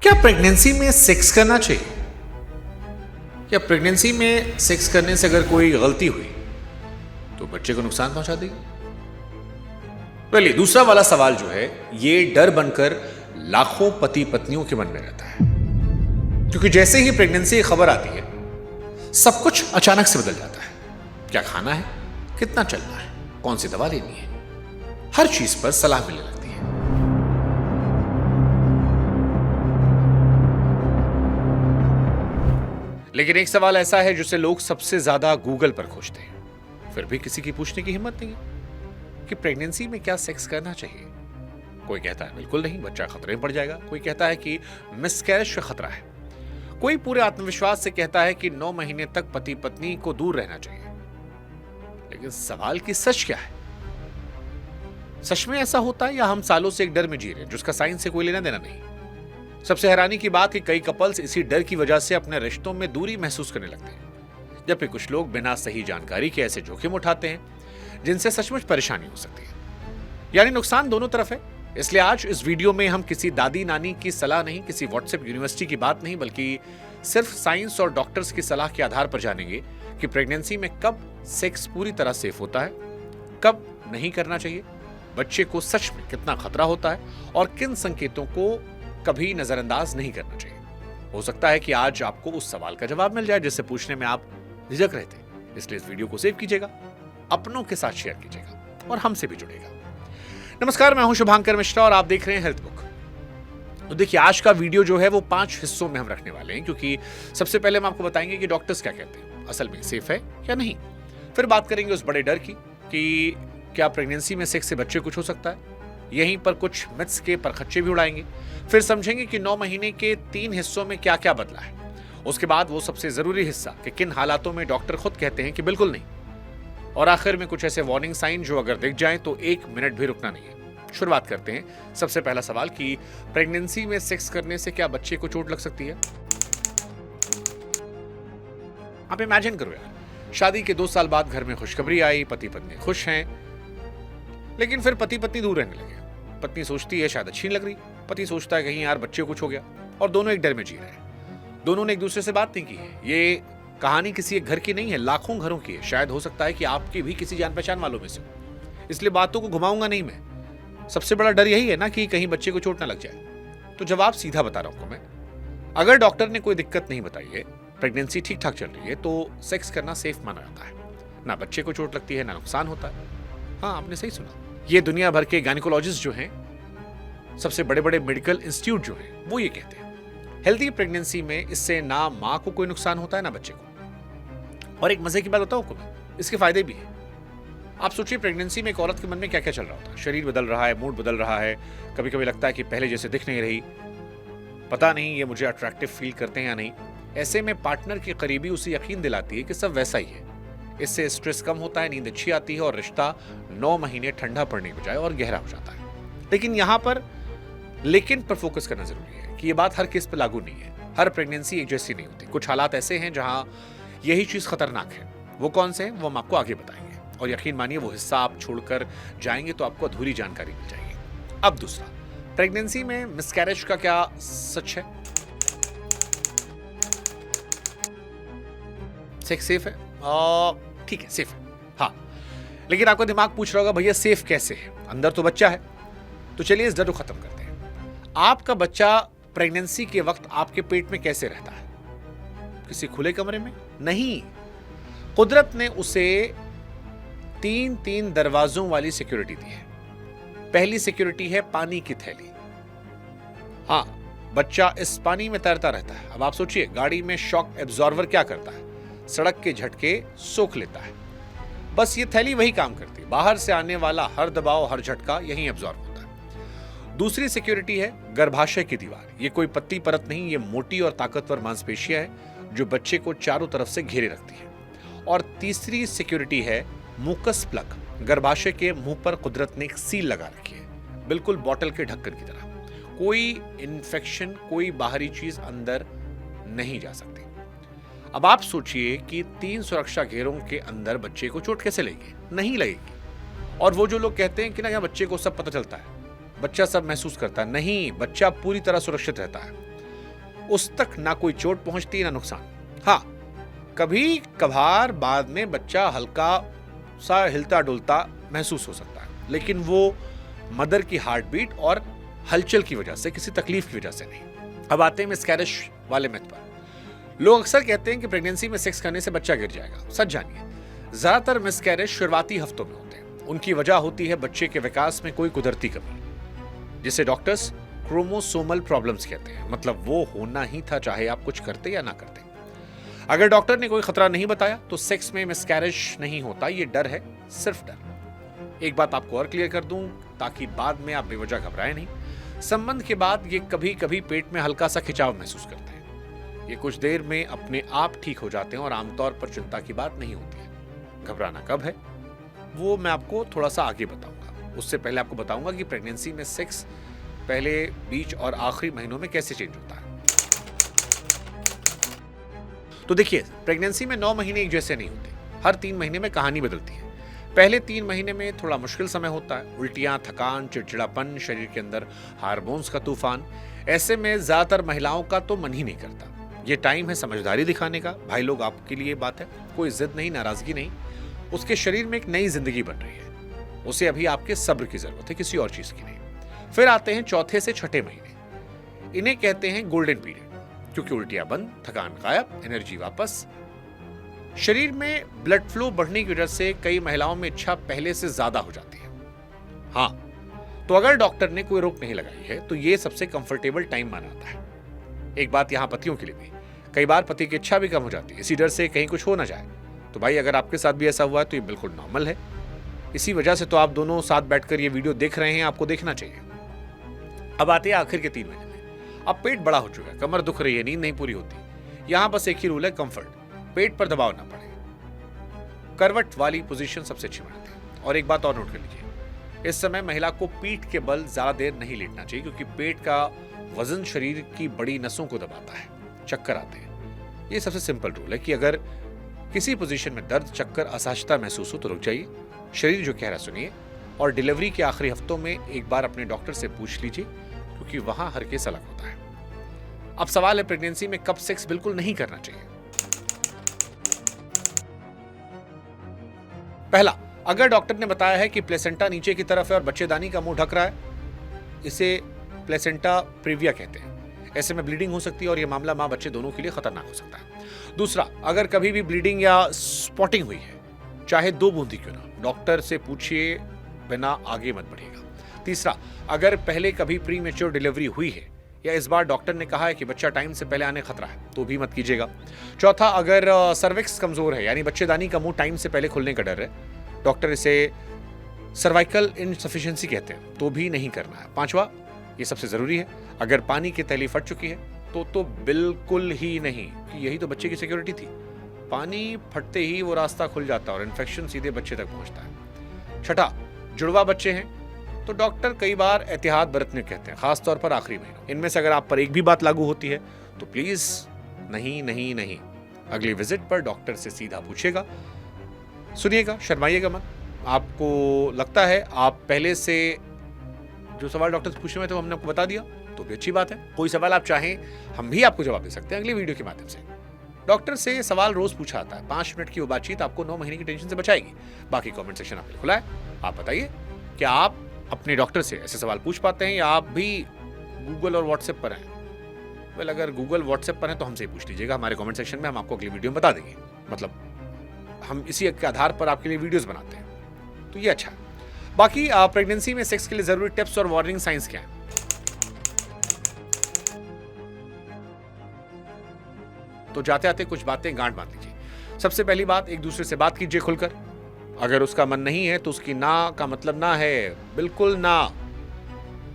क्या प्रेगनेंसी में सेक्स करना चाहिए? क्या प्रेगनेंसी में सेक्स करने से अगर कोई गलती हुई तो बच्चे को नुकसान पहुंचा देगी? पहले दूसरा वाला सवाल जो है ये डर बनकर लाखों पति पत्नियों के मन में रहता है, क्योंकि जैसे ही प्रेगनेंसी की खबर आती है सब कुछ अचानक से बदल जाता है। क्या खाना है, कितना चलना है, कौन सी दवा लेनी है, हर चीज पर सलाह मिलने लगती है। लेकिन एक सवाल ऐसा है जिसे लोग सबसे ज्यादा गूगल पर खोजते हैं, फिर भी किसी की पूछने की हिम्मत नहीं है कि प्रेगनेंसी में क्या सेक्स करना चाहिए। कोई कहता है बिल्कुल नहीं, बच्चा खतरे में पड़ जाएगा। कोई कहता है कि मिसकैरेज का खतरा है। कोई पूरे आत्मविश्वास से कहता है कि 9 महीने तक पति पत्नी को दूर रहना चाहिए। लेकिन सवाल की सच क्या है? सच में ऐसा होता है या हम सालों से एक डर में जी रहे हैं जिसका साइंस से कोई लेना देना नहीं? सबसे हैरानी की बात कि कई कपल्स इसी डर की वजह से अपने रिश्तों में दूरी महसूस करने लगते हैं, जबकि कुछ लोग बिना सही जानकारी के ऐसे जोखिम उठाते हैं जिनसे सचमुच परेशानी हो सकती है। यानी नुकसान दोनों तरफ है। इसलिए आज इस वीडियो में हम किसी दादी नानी की सलाह नहीं, किसी व्हाट्सएप यूनिवर्सिटी की बात नहीं, बल्कि सिर्फ साइंस और डॉक्टर्स की सलाह के आधार पर जानेंगे कि प्रेगनेंसी में कब सेक्स पूरी तरह सेफ होता है, कब नहीं करना चाहिए, बच्चे को सच में कितना खतरा होता है और किन संकेतों को कभी नजरअंदाज नहीं करना चाहिए। हो सकता है कि आज आपको उस सवाल का जवाब मिल जाए जिससे पूछने में आप झिझक रहे थे। इसलिए इस वीडियो को सेव कीजिएगा, अपनों के साथ शेयर कीजिएगा और हमसे भी जुड़ेगा। नमस्कार, मैं हूं शुभांकर मिश्रा और आप देख रहे हैं हेल्थ बुक। तो देखिए, आज का वीडियो जो है वो 5 हिस्सों में हम रखने वाले हैं, क्योंकि सबसे पहले हम आपको बताएंगे कि डॉक्टर्स क्या कहते हैं, असल में सेफ है या नहीं। फिर बात करेंगे उस बड़े डर की कि क्या प्रेगनेंसी में सेक्स से बच्चे कुछ हो सकता है। यहीं पर कुछ मिथ्स के परखच्चे भी उड़ाएंगे। फिर समझेंगे कि 9 महीने के 3 हिस्सों में क्या क्या बदला है। उसके बाद वो सबसे जरूरी हिस्सा कि किन हालातों में डॉक्टर खुद कहते हैं कि बिल्कुल नहीं। और आखिर में कुछ ऐसे वार्निंग साइन जो अगर दिख जाएं तो 1 मिनट भी रुकना नहीं है। शुरुआत करते हैं। सबसे पहला सवाल कि प्रेगनेंसी में सेक्स करने से क्या बच्चे को चोट लग सकती है? आप इमेजिन करो यार, शादी के 2 साल बाद घर में खुशखबरी आई, पति पत्नी खुश हैं, लेकिन फिर पति पत्नी दूर रहने लगे। पत्नी सोचती है शायद अच्छी नहीं लग रही, पति सोचता है कहीं यार बच्चे कुछ हो गया, और दोनों एक डर में जी रहे हैं। दोनों ने एक दूसरे से बात नहीं की है। ये कहानी किसी एक घर की नहीं है, लाखों घरों की है। शायद हो सकता है कि आपकी भी किसी जान पहचान वालों में से हो। इसलिए बातों को घुमाऊंगा नहीं मैं। सबसे बड़ा डर यही है ना कि कहीं बच्चे को चोट ना लग जाए। तो जवाब सीधा बता रहा हूं मैं। अगर डॉक्टर ने कोई दिक्कत नहीं बताई है, प्रेगनेंसी ठीक ठाक चल रही है, तो सेक्स करना सेफ माना जाता है। ना बच्चे को चोट लगती है, ना नुकसान होता है। हाँ, आपने सही सुना। ये दुनिया भर के गायनिकोलॉजिस्ट जो हैं, सबसे बड़े बड़े मेडिकल इंस्टीट्यूट जो हैं, वो ये कहते हैं हेल्दी प्रेगनेंसी में इससे ना मां को कोई नुकसान होता है ना बच्चे को। और एक मजे की बात बताऊं आपको मैं, इसके फायदे भी हैं। आप सोचिए, प्रेगनेंसी में एक औरत के मन में क्या क्या चल रहा होता है। शरीर बदल रहा है, मूड बदल रहा है, कभी कभी लगता है कि पहले जैसे दिख नहीं रही, पता नहीं ये मुझे अट्रैक्टिव फील करते हैं या नहीं। ऐसे में पार्टनर की करीबी उसे यकीन दिलाती है कि सब वैसा ही है। इससे स्ट्रेस कम होता है, नींद अच्छी आती है और रिश्ता 9 महीने ठंडा पड़ने के बजाय और गहरा हो जाता है। लेकिन यहां पर लेकिन पर फोकस करना जरूरी है कि यह बात हर केस पर लागू नहीं है। हर प्रेगनेंसी एक जैसी नहीं होती। कुछ हालात ऐसे हैं जहां यही चीज खतरनाक है। वो कौन से हैं वो हम आपको आगे बताएंगे, और यकीन मानिए वो हिस्सा आप छोड़कर जाएंगे तो आपको अधूरी जानकारी मिल जाएगी। अब दूसरा, प्रेगनेंसी में मिसकैरेज का क्या सच है? सेक्स सेफ है? ठीक है, सेफ है, हाँ। लेकिन आपका दिमाग पूछ रहा होगा भैया सेफ कैसे है, अंदर तो बच्चा है। तो चलिए इस डर को खत्म करते हैं। आपका बच्चा प्रेगनेंसी के वक्त आपके पेट में कैसे रहता है? किसी खुले कमरे में नहीं। कुदरत ने उसे 3 दरवाजों वाली सिक्योरिटी दी है। पहली सिक्योरिटी है पानी की थैली। हाँ, बच्चा इस पानी में तैरता रहता है। अब आप सोचिए, गाड़ी में शॉक एब्जॉर्वर क्या करता है? सड़क के झटके सोख लेता है। बस ये थैली वही काम करती है। बाहर से आने वाला हर दबाव, हर झटका यहीं एब्जॉर्ब होता है। दूसरी सिक्योरिटी है गर्भाशय की दीवार। ये कोई पत्ती परत नहीं, ये मोटी और ताकतवर मांसपेशियां है जो बच्चे को चारों तरफ से घेरे रखती है। और तीसरी सिक्योरिटी है मुकस प्लग। गर्भाशय के मुंह पर कुदरत ने एक सील लगा रखी है, बिल्कुल बॉटल के ढक्कन की तरह। कोई इन्फेक्शन, कोई बाहरी चीज अंदर नहीं जा सकती। अब आप सोचिए कि 3 सुरक्षा घेरों के अंदर बच्चे को चोट कैसे लगेगी? नहीं लगेगी। और वो जो लोग कहते हैं कि ना, बच्चे को सब पता चलता है, बच्चा सब महसूस करता है, नहीं, बच्चा पूरी तरह सुरक्षित रहता है। उस तक ना कोई चोट पहुंचती ना नुकसान। हाँ, कभी कभार बाद में बच्चा हल्का सा हिलता डुलता महसूस हो सकता है, लेकिन वो मदर की हार्ट बीट और हलचल की वजह से, किसी तकलीफ की वजह से नहीं। अब आते हैं मिसकैरेज वाले मिथ पर। लोग अक्सर कहते हैं कि प्रेगनेंसी में सेक्स करने से बच्चा गिर जाएगा। सच जानिए, ज्यादातर मिसकैरेज शुरुआती हफ्तों में होते हैं। उनकी वजह होती है बच्चे के विकास में कोई कुदरती कमी, जिसे डॉक्टर्स क्रोमोसोमल प्रॉब्लम्स कहते हैं। मतलब वो होना ही था, चाहे आप कुछ करते या ना करते। अगर डॉक्टर ने कोई खतरा नहीं बताया तो सेक्स में मिसकैरेज नहीं होता। ये डर है, सिर्फ डर। एक बात आपको और क्लियर कर दूं ताकि बाद में आप बेवजह घबराएं नहीं। संबंध के बाद ये कभी कभी पेट में हल्का सा खिंचाव महसूस करते हैं। ये कुछ देर में अपने आप ठीक हो जाते हैं और आमतौर पर चिंता की बात नहीं होती है। घबराना कब है वो मैं आपको थोड़ा सा आगे बताऊंगा। उससे पहले आपको बताऊंगा कि प्रेगनेंसी में सेक्स पहले, बीच और आखिरी महीनों में कैसे चेंज होता है। तो देखिए, प्रेगनेंसी में 9 महीने एक जैसे नहीं होते। हर 3 महीने में कहानी बदलती है। पहले 3 महीने में थोड़ा मुश्किल समय होता है। उल्टियां, थकान, चिड़चिड़ापन, शरीर के अंदर हार्मोन्स का तूफान। ऐसे में ज्यादातर महिलाओं का तो मन ही नहीं करता। ये टाइम है समझदारी दिखाने का। भाई लोग, आपके लिए बात है, कोई जिद नहीं, नाराजगी नहीं। उसके शरीर में एक नई जिंदगी बन रही है। उसे अभी आपके सब्र की जरूरत है, किसी और चीज की नहीं। फिर आते हैं चौथे से छठे महीने। इन्हें कहते हैं गोल्डन पीरियड, क्योंकि उल्टियां बंद, थकान गायब, एनर्जी वापस। शरीर में ब्लड फ्लो बढ़ने की वजह से कई महिलाओं में इच्छा पहले से ज्यादा हो जाती है। हाँ, तो अगर डॉक्टर ने कोई रोक नहीं लगाई है तो ये सबसे कंफर्टेबल टाइम माना जाता है। एक बात यहां पतियों के लिए भी, कई बार पति की इच्छा भी कम हो जाती है, इसी डर से कहीं कुछ हो ना जाए। तो भाई, अगर आपके साथ भी ऐसा हुआ है तो ये बिल्कुल नॉर्मल है। इसी वजह से तो आप दोनों साथ बैठकर ये वीडियो देख रहे हैं, आपको देखना चाहिए। अब आते हैं आखिर के 3 महीने में। अब पेट बड़ा हो चुका है, कमर दुख रही है, नींद नहीं पूरी होती। यहां बस एक ही रूल है, कंफर्ट। पेट पर दबाव ना पड़े। करवट वाली पोजीशन सबसे अच्छी बनाती है। और एक बात और नोट कर लीजिए, इस समय महिला को पीठ के बल ज्यादा देर नहीं लेटना चाहिए, क्योंकि पेट का वजन शरीर की बड़ी नसों को दबाता है, चक्कर आते हैं। ये सबसे सिंपल रूल है कि अगर किसी पोजीशन में दर्द, चक्कर, असहजता महसूस हो तो रुक जाइए, शरीर जो कह रहा सुनिए। और डिलीवरी के आखिरी हफ्तों में एक बार अपने डॉक्टर से पूछ लीजिए, क्योंकि वहां हर केस अलग होता है। अब सवाल है, प्रेगनेंसी में कब सेक्स बिल्कुल नहीं करना चाहिए। पहला, अगर डॉक्टर ने बताया है कि प्लेसेंटा नीचे की तरफ है और बच्चेदानी का मुंह ढक रहा है, इसे प्लेसेंटा प्रीविया कहते हैं। ऐसे में ब्लीडिंग हो सकती है और यह मामला मां बच्चे दोनों के लिए खतरनाक हो सकता है। दूसरा, अगर कभी भी ब्लीडिंग या स्पॉटिंग हुई है, चाहे 2 बूंदी क्यों ना, डॉक्टर से पूछिए, बिना आगे मत बढ़िएगा। तीसरा, अगर पहले कभी प्री मेच्योर डिलीवरी हुई है या इस बार डॉक्टर ने कहा है कि बच्चा टाइम से पहले आने खतरा है, तो भी मत कीजिएगा। चौथा, अगर सर्विक्स कमजोर है, यानी बच्चेदानी का मुंह टाइम से पहले खुलने का डर है, डॉक्टर इसे सर्वाइकल इनसफिशिएंसी कहते हैं, तो भी नहीं करना है। पांचवा, ये सबसे जरूरी है, अगर पानी की थैली फट चुकी है तो बिल्कुल ही नहीं, कि यही तो बच्चे की सिक्योरिटी थी। पानी फटते ही वो रास्ता खुल जाता है और इन्फेक्शन सीधे बच्चे तक पहुंचता है। छठा, जुड़वा बच्चे हैं तो डॉक्टर कई बार एहतियात बरतने कहते हैं, खासतौर पर आखिरी महीनों। इनमें से अगर आप पर एक भी बात लागू होती है तो प्लीज नहीं नहीं नहीं, अगली विजिट पर डॉक्टर से सीधा पूछिएगा। सुनिएगा, शर्माइएगा मत। आपको लगता है आप पहले से जो सवाल डॉक्टर से पूछे हुए थे वो हमने आपको बता दिया, तो भी अच्छी बात है। कोई सवाल आप चाहें हम भी आपको जवाब दे सकते हैं अगली वीडियो के माध्यम से। डॉक्टर से सवाल रोज पूछा आता है। 5 मिनट की वो बातचीत आपको 9 महीने की टेंशन से बचाएगी। बाकी कमेंट सेक्शन आपके लिए खुला है, आप बताइए क्या आप अपने डॉक्टर से ऐसे सवाल पूछ पाते हैं या आप भी गूगल और व्हाट्सएप पर हैं। वेल, अगर गूगल व्हाट्सएप पर है तो हमसे पूछ लीजिएगा हमारे कमेंट सेक्शन में, हम आपको अगली वीडियो में बता देंगे। मतलब हम इसी के आधार पर आपके लिए वीडियोस बनाते हैं, तो ये अच्छा है। बाकी प्रेगनेंसी में सेक्स के लिए जरूरी टिप्स और वार्निंग साइंस क्या है, तो जाते आते कुछ बातें गांठ बांध लीजिए। सबसे पहली बात, एक दूसरे से बात कीजिए खुलकर। अगर उसका मन नहीं है तो उसकी ना का मतलब ना है, बिल्कुल ना।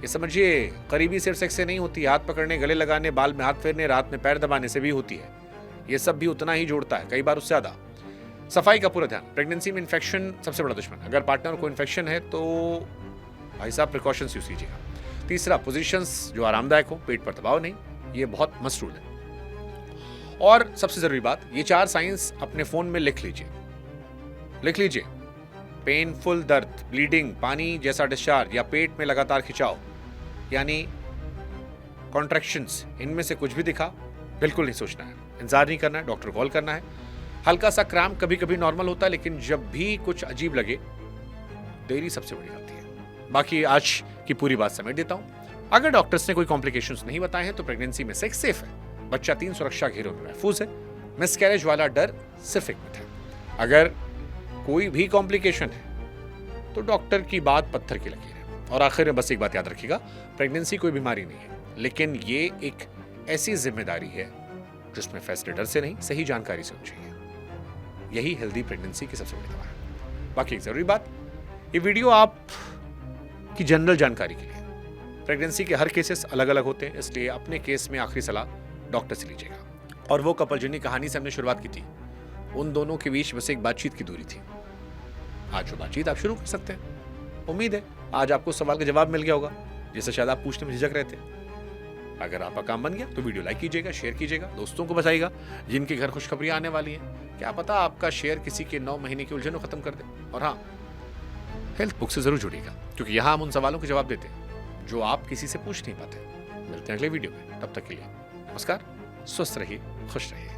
ये समझिए, करीबी सिर्फ सेक्स से नहीं होती, हाथ पकड़ने, गले लगाने, बाल में हाथ फेरने, रात में पैर दबाने से भी होती है। ये सब भी उतना ही जोड़ता है, कई बार उससे ज्यादा। सफाई का पूरा ध्यान। प्रेगनेंसी में इन्फेक्शन सबसे बड़ा दुश्मन। अगर पार्टनर को इन्फेक्शन है तो भाई साहब प्रिकॉशंस यूज कीजिएगा। तीसरा, पोजीशंस जो आरामदायक हो, पेट पर दबाव नहीं, ये बहुत मस्ट रूल है। और सबसे जरूरी बात, ये 4 साइंस अपने फोन में लिख लीजिए। पेनफुल दर्द, ब्लीडिंग, पानी जैसा डिस्चार्ज या पेट में लगातार खिंचाव, यानी कॉन्ट्रैक्शंस, इनमें से कुछ भी दिखा, बिल्कुल नहीं सोचना है, इंतजार नहीं करना है, डॉक्टर कॉल करना है। हल्का सा क्रैम्प कभी कभी नॉर्मल होता है, लेकिन जब भी कुछ अजीब लगे, देरी सबसे बड़ी गलती है। बाकी आज की पूरी बात समेट देता हूं। अगर डॉक्टर्स ने कोई कॉम्प्लिकेशंस नहीं बताए हैं तो प्रेगनेंसी में सेक्स सेफ है, बच्चा 3 सुरक्षा घेरों में महफूज है, मिसकैरेज वाला डर सिर्फ एक मिथ है। अगर कोई भी कॉम्प्लिकेशन है तो डॉक्टर की बात पत्थर की लकीर है। और आखिर में बस एक बात याद रखिएगा, प्रेगनेंसी कोई बीमारी नहीं है, लेकिन ये एक ऐसी जिम्मेदारी है जिसमें फैसले डर से नहीं, सही जानकारी से होनी चाहिए। यही हेल्दी प्रेगनेंसी की सबसे बड़ी दवा है। बाकी एक जरूरी बात, ये वीडियो आप की जनरल जानकारी के लिए। प्रेगनेंसी के हर केसेस अलग अलग होते हैं, इसलिए अपने केस में आखिरी सलाह डॉक्टर से लीजिएगा। और वो कपल जिनकी कहानी से हमने शुरुआत की थी, उन दोनों के बीच बस एक बातचीत की दूरी थी। आज वो बातचीत आप शुरू कर सकते हैं। उम्मीद है आज आपको सवाल का जवाब मिल गया होगा, जिसे शायद आप पूछने में झिझक रहे थे। अगर आपका काम बन गया तो वीडियो लाइक कीजिएगा, शेयर कीजिएगा, दोस्तों को बताइएगा जिनके घर खुशखबरियां आने वाली हैं। क्या पता आपका शेयर किसी के 9 महीने की उलझनों खत्म कर दे। और हाँ, हेल्थ बुक से जरूर जुड़िएगा, क्योंकि यहां हम उन सवालों के जवाब देते हैं जो आप किसी से पूछ नहीं पाते। मिलते हैं अगले वीडियो में, तब तक के लिए नमस्कार, स्वस्थ रहिए, खुश रहिए।